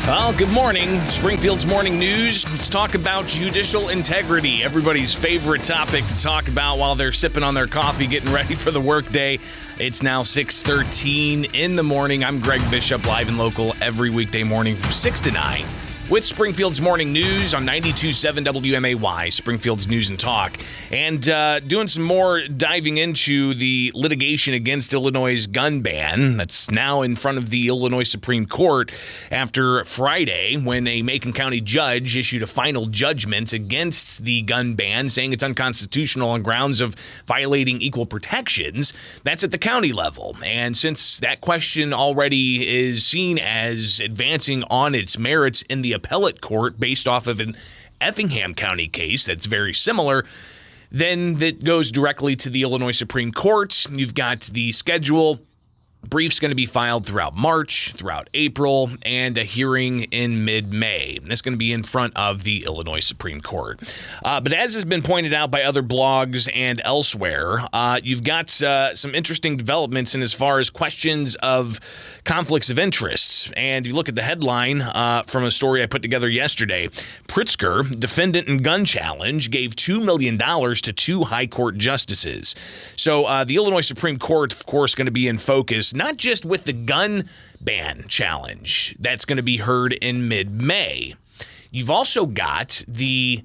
Well, good morning. Springfield's Morning News. Let's talk about judicial integrity, everybody's favorite topic to talk about while they're sipping on their coffee, getting ready for the workday. It's now 6:13 in the morning. I'm Greg Bishop, live and local every weekday morning from 6 to 9 with Springfield's Morning News on 92.7 WMAY, Springfield's News and Talk. And doing some more diving into the litigation against Illinois' gun ban that's now in front of the Illinois Supreme Court after Friday when a Macon County judge issued a final judgment against the gun ban, saying it's unconstitutional on grounds of violating equal protections. That's at the county level. And since that question already is seen as advancing on its merits in the appellate court based off of an Effingham County case that's very similar, then that goes directly to the Illinois Supreme Court. You've got the schedule. Briefs going to be filed throughout March, throughout April, and a hearing in mid-May. And that's going to be in front of the Illinois Supreme Court. But as has been pointed out by other blogs and elsewhere, you've got some interesting developments in as far as questions of conflicts of interests. And you look at the headline from a story I put together yesterday. Pritzker, defendant in gun challenge, gave $2 million to two high court justices. So the Illinois Supreme Court, of course, going to be in focus, not just with the gun ban challenge that's going to be heard in mid-May. You've also got the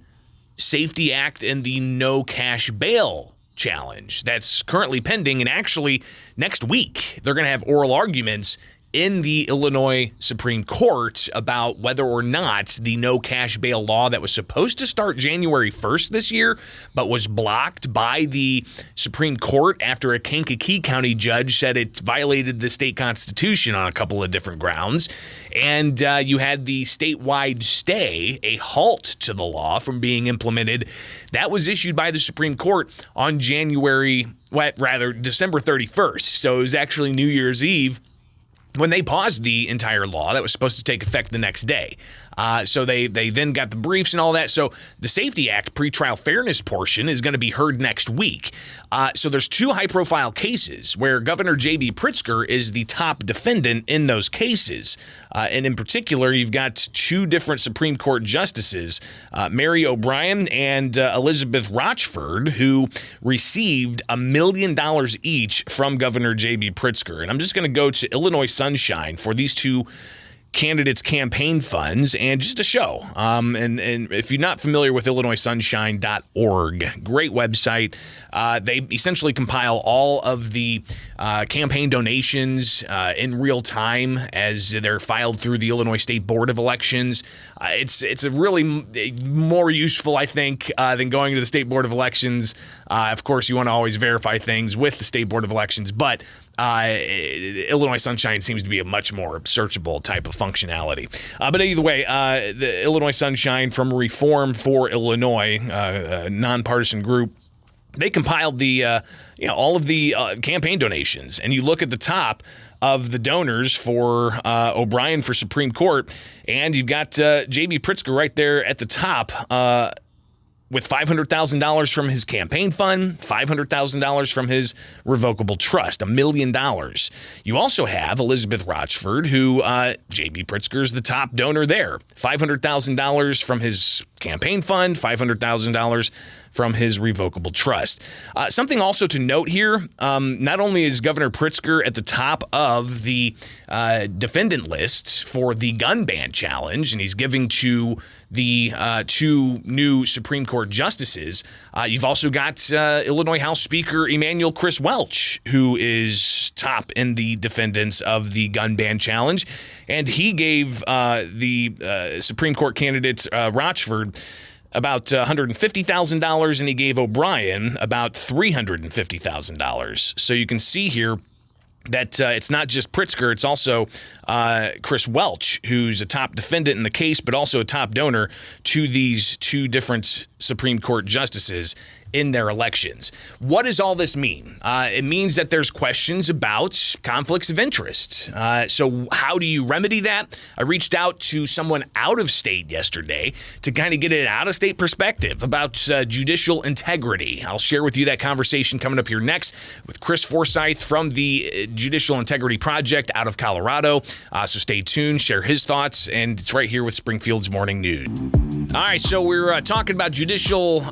Safety Act and the no cash bail challenge that's currently pending. And actually, next week, they're going to have oral arguments in the Illinois Supreme Court about whether or not the no cash bail law that was supposed to start January 1st this year, but was blocked by the Supreme Court after a Kankakee County judge said it violated the state constitution on a couple of different grounds. And you had the statewide stay, a halt to the law from being implemented. That was issued by the Supreme Court on December 31st. So it was actually New Year's Eve when they paused the entire law that was supposed to take effect the next day. So they then got the briefs and all that. So the Safety Act pretrial fairness portion is going to be heard next week. So there's two high-profile cases where Governor J.B. Pritzker is the top defendant in those cases. And in particular, you've got two different Supreme Court justices, Mary O'Brien and Elizabeth Rochford, who received $1 million each from Governor J.B. Pritzker. And I'm just going to go to Illinois Sunshine for these two candidates' campaign funds and just a show. And if you're not familiar with IllinoisSunshine.org, great website. They essentially compile all of the campaign donations in real time as they're filed through the Illinois State Board of Elections. It's a really more useful, I think, than going to the State Board of Elections. Of course, you want to always verify things with the State Board of Elections, but Illinois Sunshine seems to be a much more searchable type of functionality. But either way, the Illinois Sunshine from Reform for Illinois, a nonpartisan group, they compiled the all of the campaign donations, and you look at the top of the donors for O'Brien for Supreme Court, and you've got J.B. Pritzker right there at the top, with $500,000 from his campaign fund, $500,000 from his revocable trust, $1 million. You also have Elizabeth Rochford, who J.B. Pritzker is the top donor there. $500,000 from his campaign fund, $500,000 from his revocable trust. Something also to note here, not only is Governor Pritzker at the top of the defendant list for the gun ban challenge, and he's giving to the two new Supreme Court justices, you've also got Illinois House Speaker Emanuel Chris Welch, who is top in the defendants of the gun ban challenge, and he gave the Supreme Court candidates Rochford about $150,000, and he gave O'Brien about $350,000. So you can see here that it's not just Pritzker, it's also Chris Welch, who's a top defendant in the case, but also a top donor to these two different Supreme Court justices in their elections. What does all this mean? It means that there's questions about conflicts of interest. So how do you remedy that? I reached out to someone out of state yesterday to kind of get an out-of-state perspective about judicial integrity. I'll share with you that conversation coming up here next with Chris Forsyth from the Judicial Integrity Project out of Colorado. So stay tuned, share his thoughts, and it's right here with Springfield's Morning News. All right, so we're talking about judicial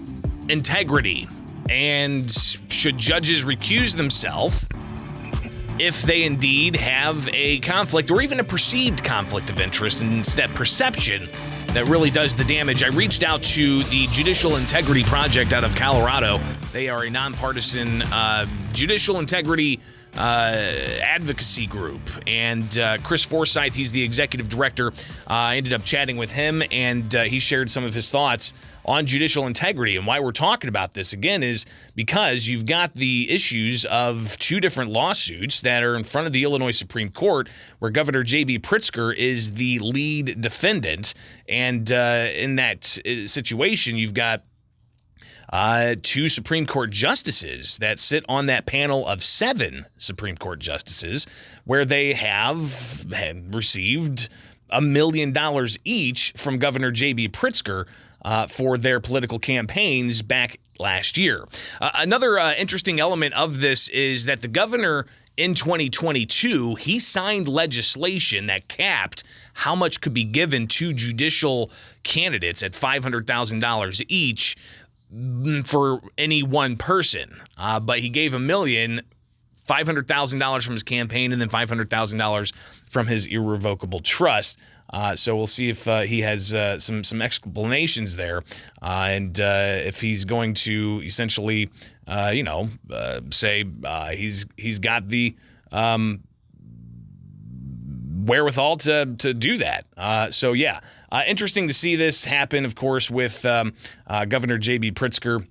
integrity, and should judges recuse themselves if they indeed have a conflict or even a perceived conflict of interest, and it's that perception that really does the damage. I reached out to the Judicial Integrity Project out of Colorado. They are a nonpartisan judicial integrity advocacy group, and Chris Forsyth, he's the executive director. I ended up chatting with him, and he shared some of his thoughts on judicial integrity. And why we're talking about this again is because you've got the issues of two different lawsuits that are in front of the Illinois Supreme Court, where Governor J.B. Pritzker is the lead defendant. And in that situation, you've got two Supreme Court justices that sit on that panel of 7 Supreme Court justices, where they have received $1 million each from Governor J.B. Pritzker for their political campaigns back last year. Another interesting element of this is that the governor in 2022, he signed legislation that capped how much could be given to judicial candidates at $500,000 each for any one person. But he gave $500,000 from his campaign and then $500,000 from his irrevocable trust. So we'll see if he has some explanations there, and if he's going to essentially, say he's got the wherewithal to do that. So yeah, interesting to see this happen, of course, with Governor J.B. Pritzker,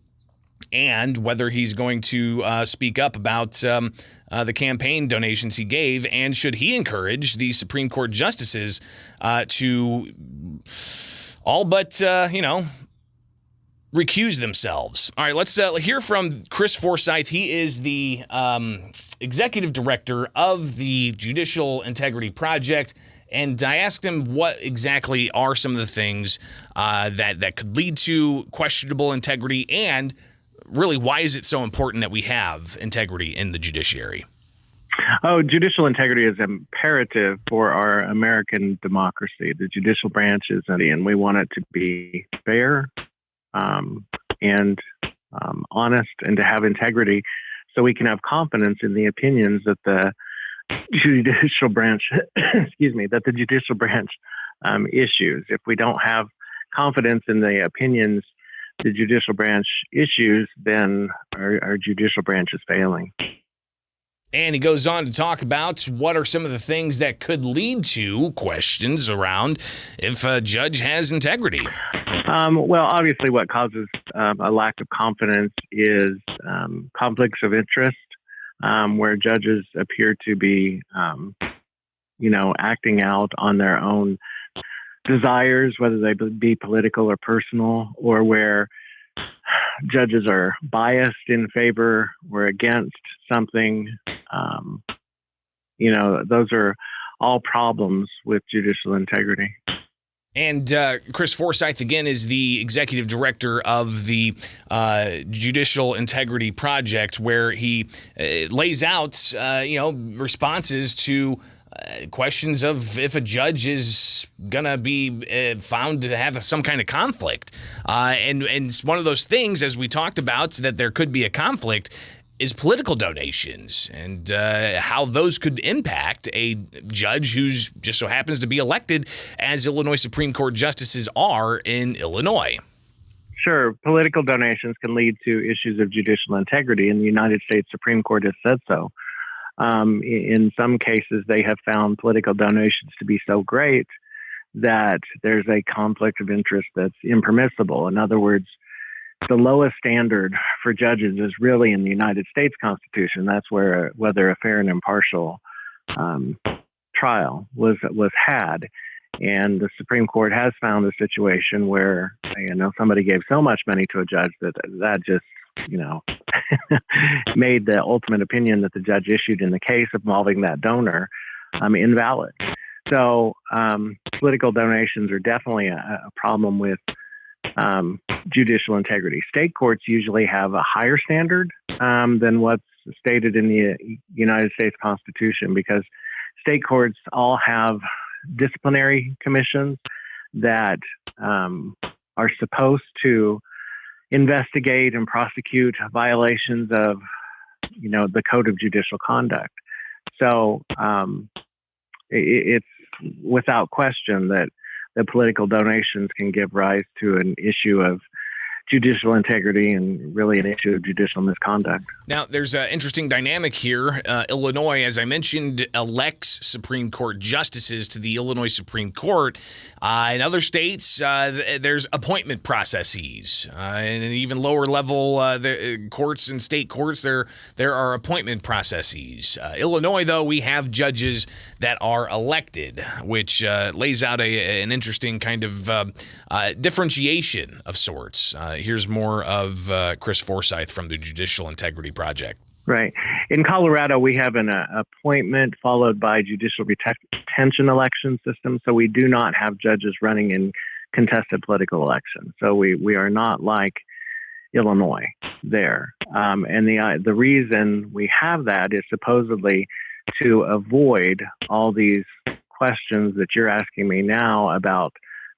and whether he's going to speak up about the campaign donations he gave, and should he encourage the Supreme Court justices to all but, recuse themselves. All right, let's hear from Chris Forsyth. He is the executive director of the Judicial Integrity Project. And I asked him what exactly are some of the things that could lead to questionable integrity, and really, why is it so important that we have integrity in the judiciary? Oh, judicial integrity is imperative for our American democracy. The judicial branch is, and we want it to be fair and honest, and to have integrity, so we can have confidence in the opinions that the judicial branch, that the judicial branch issues. If we don't have confidence in the opinions the judicial branch issues, then our judicial branch is failing. And he goes on to talk about what are some of the things that could lead to questions around if a judge has integrity. Well, obviously what causes a lack of confidence is conflicts of interest, where judges appear to be, acting out on their own desires, whether they be political or personal, or where judges are biased in favor or against something. Those are all problems with judicial integrity. And Chris Forsyth, again, is the executive director of the Judicial Integrity Project, where he lays out, responses to questions of if a judge is going to be found to have some kind of conflict. And it's one of those things, as we talked about, that there could be a conflict, is political donations, and how those could impact a judge who's just so happens to be elected, as Illinois Supreme Court justices are in Illinois. Sure. Political donations can lead to issues of judicial integrity, and the United States Supreme Court has said so. In some cases, they have found political donations to be so great that there's a conflict of interest that's impermissible. In other words, the lowest standard for judges is really in the United States Constitution. That's whether a fair and impartial trial was had. And the Supreme Court has found a situation where, somebody gave so much money to a judge that just made the ultimate opinion that the judge issued in the case involving that donor invalid. So political donations are definitely a problem with judicial integrity. State courts usually have a higher standard than what's stated in the United States Constitution, because state courts all have disciplinary commissions that are supposed to investigate and prosecute violations of, the Code of Judicial Conduct. So it's without question that the political donations can give rise to an issue of judicial integrity and really an issue of judicial misconduct. Now, there's an interesting dynamic here. Illinois, as I mentioned, elects Supreme Court justices to the Illinois Supreme Court. In other states, there's appointment processes. And in even lower level courts and state courts, there are appointment processes. Illinois, though, we have judges that are elected, which lays out an interesting kind of differentiation of sorts. Here's more of Chris Forsyth from the Judicial Integrity Project. Right. In Colorado, we have an appointment followed by judicial retention election system. So we do not have judges running in contested political elections. So we are not like Illinois there. And the reason we have that is supposedly to avoid all these questions that you're asking me now about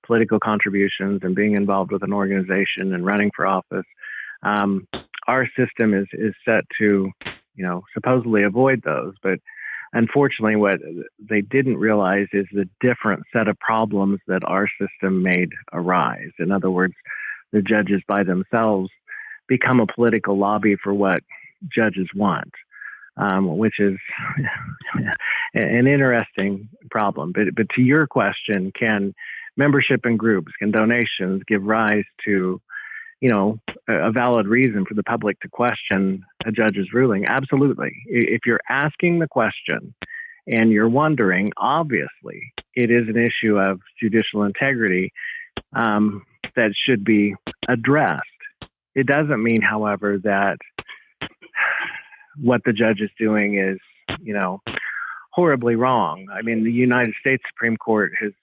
political contributions and being involved with an organization and running for office. Our system is set to, supposedly avoid those. But unfortunately, what they didn't realize is the different set of problems that our system made arise. In other words, the judges by themselves become a political lobby for what judges want, which is an interesting problem. But to your question, can membership in groups, can donations give rise to, a valid reason for the public to question a judge's ruling? Absolutely. If you're asking the question and you're wondering, obviously, it is an issue of judicial integrity that should be addressed. It doesn't mean, however, that what the judge is doing is, horribly wrong. I mean, the United States Supreme Court has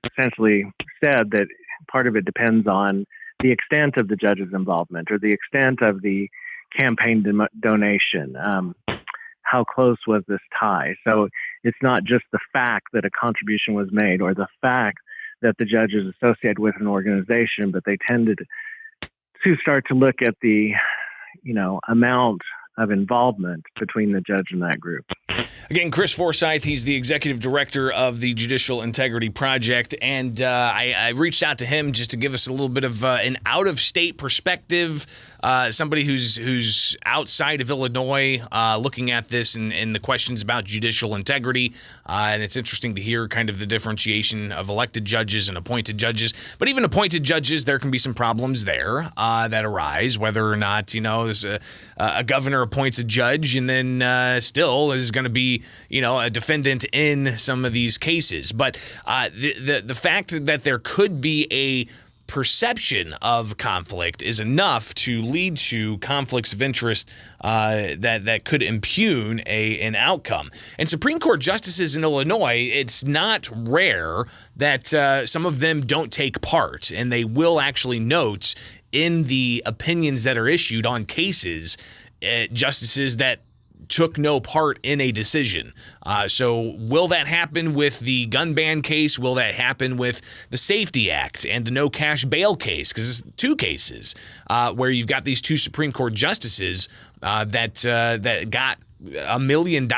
essentially said that part of it depends on the extent of the judge's involvement or the extent of the campaign donation. How close was this tie? So it's not just the fact that a contribution was made or the fact that the judge is associated with an organization, but they tended to start to look at the, amount of involvement between the judge and that group. Again, Chris Forsyth, he's the executive director of the Judicial Integrity Project, and I reached out to him just to give us a little bit of an out-of-state perspective, somebody who's outside of Illinois looking at this and the questions about judicial integrity, and it's interesting to hear kind of the differentiation of elected judges and appointed judges. But even appointed judges, there can be some problems there that arise, whether or not, there's a governor appoints a judge and then still is going to be, a defendant in some of these cases. But the fact that there could be a perception of conflict is enough to lead to conflicts of interest that could impugn an outcome. And Supreme Court justices in Illinois, it's not rare that some of them don't take part, and they will actually note in the opinions that are issued on cases justices that took no part in a decision. So will that happen with the gun ban case? Will that happen with the Safety Act and the no cash bail case? Because it's two cases where you've got these two Supreme Court justices that got $1 million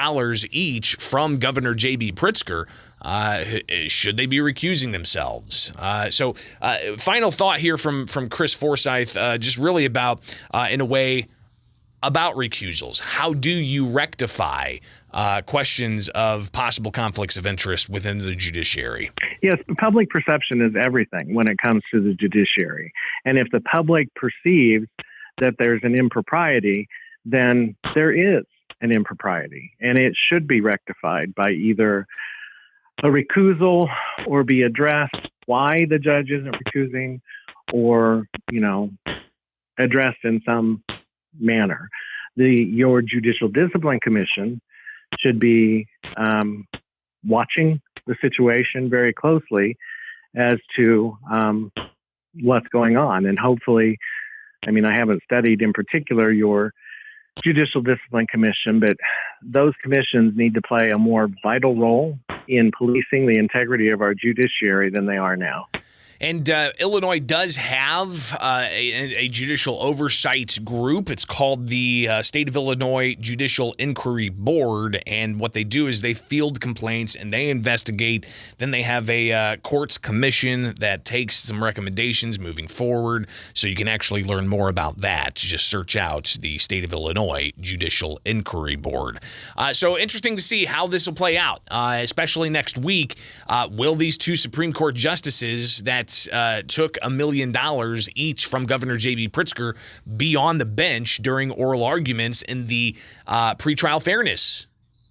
each from Governor J.B. Pritzker. Should they be recusing themselves? So final thought here from Chris Forsyth, just really about, in a way, about recusals. How do you rectify questions of possible conflicts of interest within the judiciary? Yes, public perception is everything when it comes to the judiciary. And if the public perceives that there's an impropriety, then there is an impropriety. And it should be rectified by either a recusal or be addressed why the judge isn't recusing, or, addressed in some manner. Your Judicial Discipline Commission should be watching the situation very closely as to what's going on. And hopefully, I mean, I haven't studied in particular your Judicial Discipline Commission, but those commissions need to play a more vital role in policing the integrity of our judiciary than they are now. And Illinois does have a judicial oversight group. It's called the State of Illinois Judicial Inquiry Board. And what they do is they field complaints and they investigate. Then they have a courts commission that takes some recommendations moving forward. So you can actually learn more about that. Just search out the State of Illinois Judicial Inquiry Board. So interesting to see how this will play out, especially next week. Will these two Supreme Court justices that took $1 million each from Governor J.B. Pritzker be on the bench during oral arguments in the pretrial fairness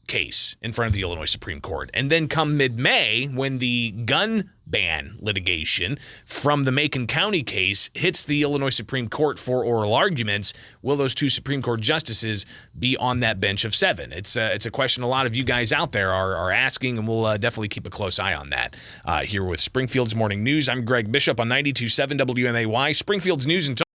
case in front of the Illinois Supreme Court? And then come mid-May, when the gun ban litigation from the Macon County case hits the Illinois Supreme Court for oral arguments, will those two Supreme Court justices be on that bench of 7? It's a question a lot of you guys out there are asking, and we'll definitely keep a close eye on that here with Springfield's Morning News. I'm Greg Bishop on 92.7 WMAY, Springfield's News and Talk.